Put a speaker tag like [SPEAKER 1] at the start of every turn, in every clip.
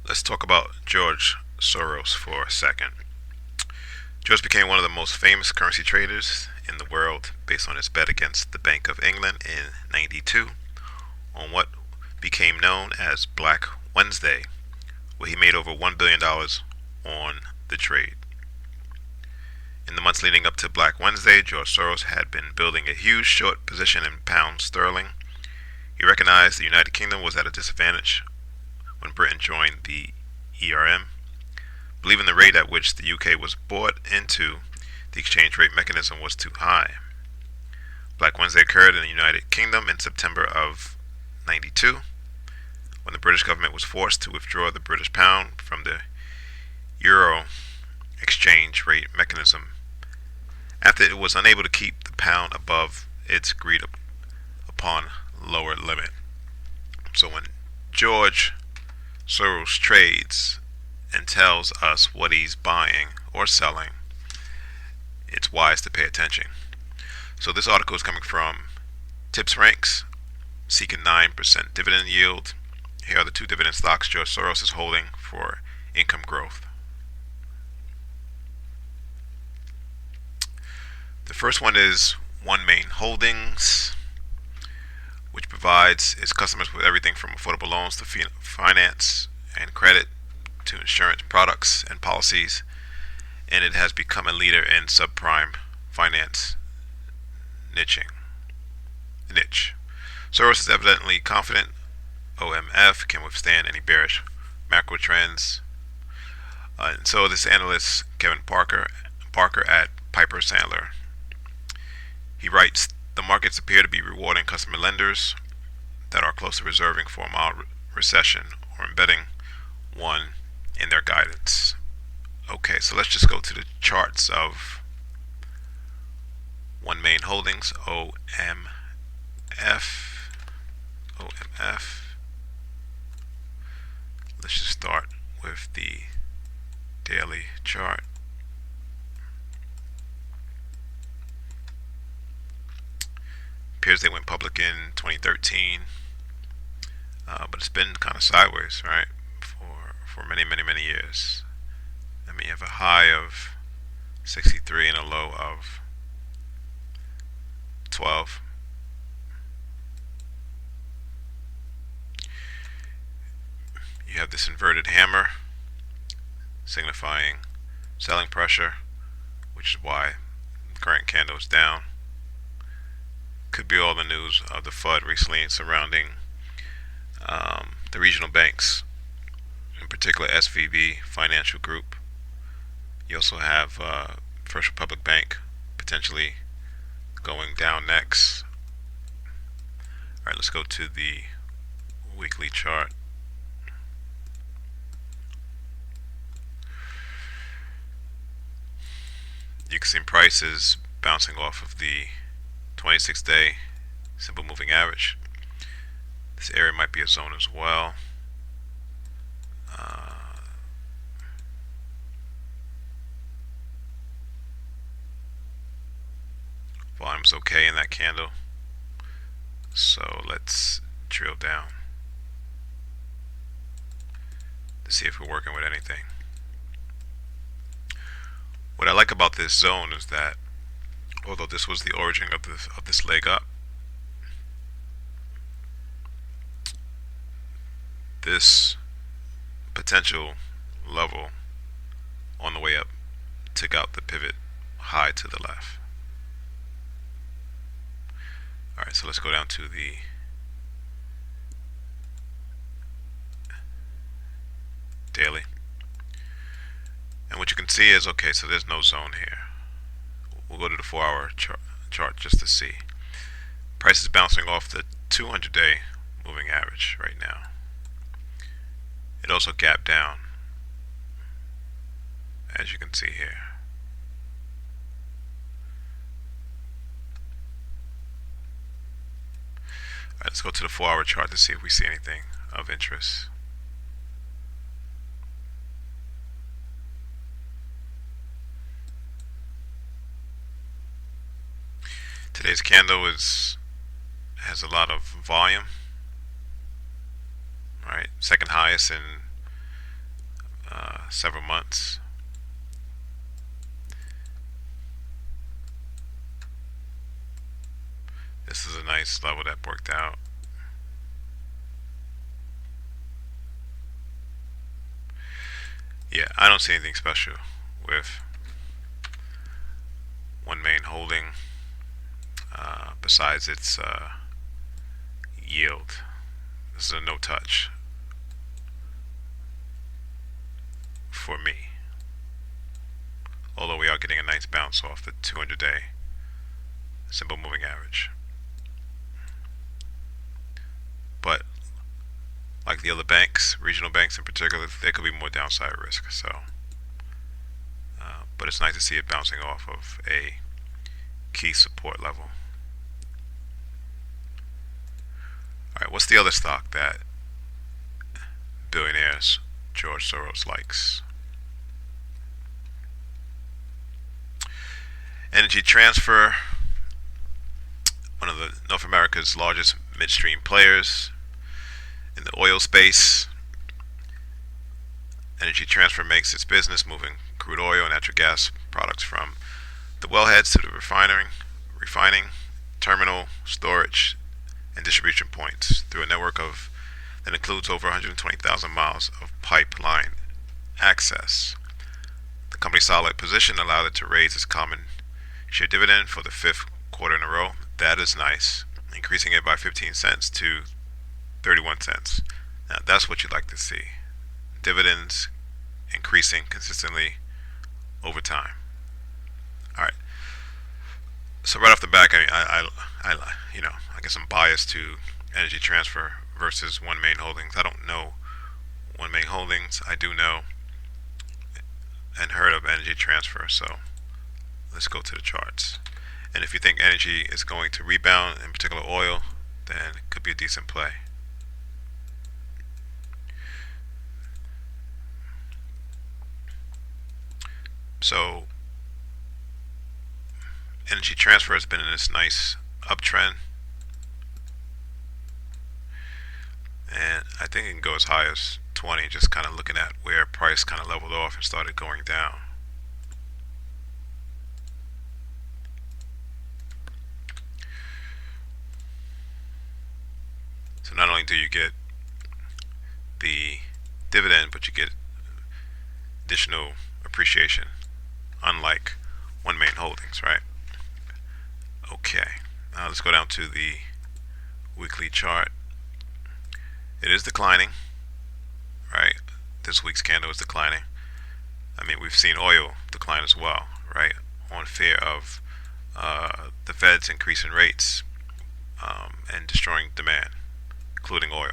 [SPEAKER 1] Let's talk about George Soros for a second. George became one of the most famous currency traders in the world based on his bet against the Bank of England in '92 on what became known as Black Wednesday, where he made over $1 billion on the trade. In the months leading up to Black Wednesday, George Soros had been building a huge short position in pound sterling. He recognized the United Kingdom was at a disadvantage when Britain joined the ERM, believing the rate at which the UK was bought into the exchange rate mechanism was too high. Black Wednesday occurred in the United Kingdom in September of '92, when the British government was forced to withdraw the British pound from the euro exchange rate mechanism after it was unable to keep the pound above its agreed upon lower limit. So when George Soros trades and tells us what he's buying or selling, it's wise to pay attention. So this article is coming from Tips Ranks, seeking 9% dividend yield. Here are the two dividend stocks George Soros is holding for income growth. The first one is OneMain Holdings, which provides its customers with everything from affordable loans to finance and credit to insurance products and policies, and it has become a leader in subprime finance niche. Soros is evidently confident OMF can withstand any bearish macro trends, and so this analyst Kevin Parker at Piper Sandler. He writes, the markets appear to be rewarding customer lenders that are close to reserving for a mild recession or embedding one in their guidance. Okay, so let's just go to the charts of OneMain Holdings, OMF. Let's just start with the daily chart. Appears they went public in 2013, but it's been kind of sideways, right, for many years. I mean, you have a high of 63 and a low of 12. You have this inverted hammer signifying selling pressure, which is why the current candle is down. Could be all the news of the FUD recently surrounding the regional banks, in particular SVB Financial Group. You also have First Republic Bank potentially going down next. Alright, let's go to the weekly chart. You can see prices bouncing off of the 26-day simple moving average. This area might be a zone as well. Volume's okay in that candle. So let's drill down to see if we're working with anything. What I like about this zone is that although this was the origin of this leg up, this potential level on the way up took out the pivot high to the left. Alright, so let's go down to the daily. And what you can see is, okay, so there's no zone here. We'll go to the 4-hour chart just to see. Price is bouncing off the 200-day moving average right now. It also gapped down, as you can see here. Alright, let's go to the 4-hour chart to see if we see anything of interest. Today's candle has a lot of volume, right? Second highest in several months. This is a nice level that worked out. Yeah, I don't see anything special with one main holding besides its yield. This is a no touch for me. Although we are getting a nice bounce off the 200-day simple moving average. But like the other banks, regional banks in particular, there could be more downside risk. But it's nice to see it bouncing off of a key support level. All right, what's the other stock that billionaires George Soros likes? Energy Transfer, one of the North America's largest midstream players in the oil space. Energy Transfer makes its business moving crude oil and natural gas products from the wellheads to the refining, terminal, storage, and distribution points through a network that includes over 120,000 miles of pipeline access. The company's solid position allowed it to raise its common share dividend for the fifth quarter in a row. That is nice, increasing it by 15 cents to 31 cents. Now that's what you'd like to see. Dividends increasing consistently over time. All right. So right off the back, I guess I'm biased to Energy Transfer versus One Main Holdings. I don't know One Main Holdings. I do know and heard of Energy Transfer. So let's go to the charts. And if you think energy is going to rebound, in particular oil, then it could be a decent play. So Energy Transfer has been in this nice uptrend, and I think it can go as high as 20, just kind of looking at where price kind of leveled off and started going down. So not only do you get the dividend, but you get additional appreciation, unlike One Main Holdings, right? Okay, now let's go down to the weekly chart. It is declining, right? This week's candle is declining. I mean, we've seen oil decline as well, right? On fear of the Fed's increasing rates and destroying demand, including oil.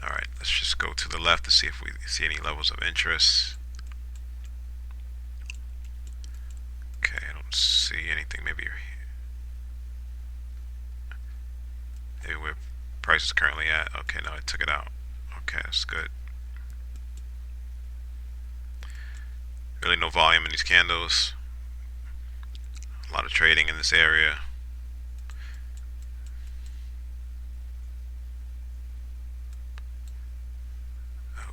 [SPEAKER 1] All right, let's just go to the left to see if we see any levels of interest. Okay, I don't see anything. Maybe where price is currently at. Okay, no, I took it out. Okay, that's good. Really no volume in these candles. A lot of trading in this area.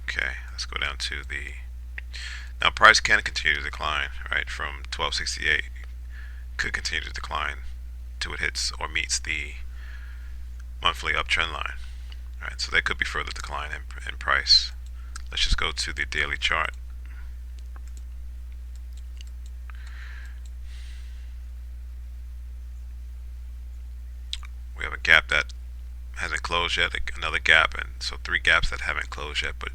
[SPEAKER 1] Okay, let's go down to the... Now price can continue to decline, right? From 1268, could continue to decline till it hits or meets the monthly uptrend line. All right, so there could be further decline in price. Let's just go to the daily chart. We have a gap that hasn't closed yet, another gap, and so three gaps that haven't closed yet, but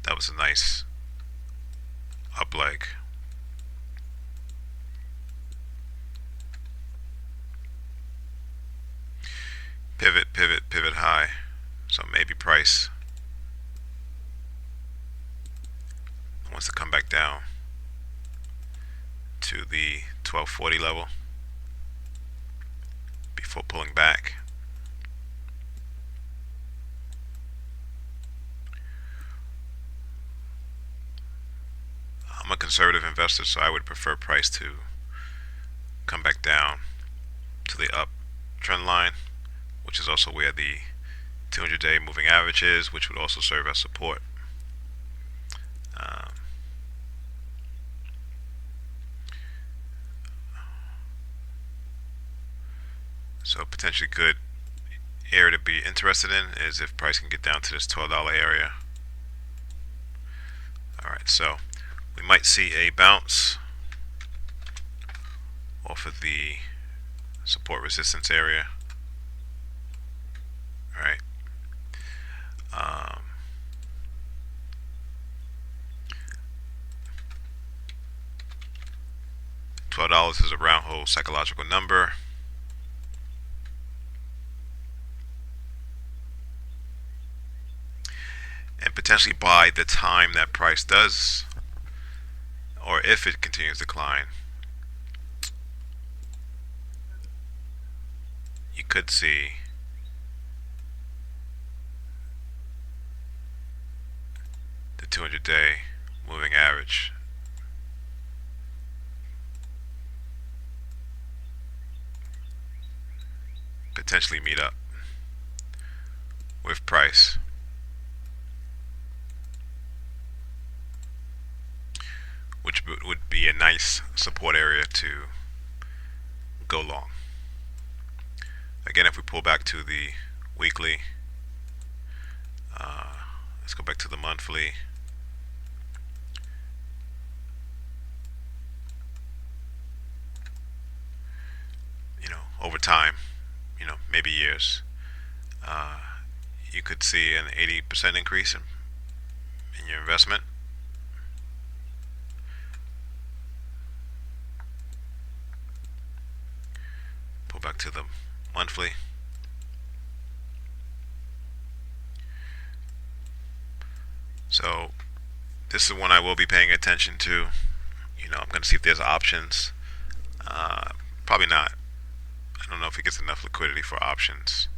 [SPEAKER 1] that was a nice up leg. Pivot high. So maybe price wants to come back down to the 1240 level before pulling back. I'm a conservative investor, so I would prefer price to come back down to the uptrend line, which is also where the 200-day moving average is, which would also serve as support. potentially good area to be interested in is if price can get down to this $12 area. Alright, so we might see a bounce off of the support resistance area. Alright. $12 is a round hole psychological number. And potentially by the time that price does, or if it continues to decline, you could see the 200-day moving average potentially meet up with price, which would be a nice support area to go long. Again, if we pull back to the weekly, let's go back to the monthly. Over time, maybe years, you could see an 80% increase in your investment. Pull back to the monthly. So this is one I will be paying attention to. I'm going to see if there's options. Probably not. I don't know if it gets enough liquidity for options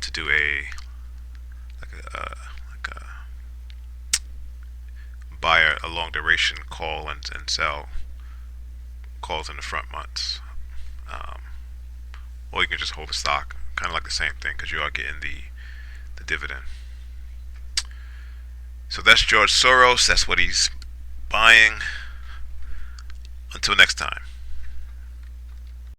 [SPEAKER 1] to do a buy a long duration call and sell calls in the front months. Or you can just hold the stock, kind of like the same thing, because you are getting the dividend. So that's George Soros. That's what he's buying. Until next time.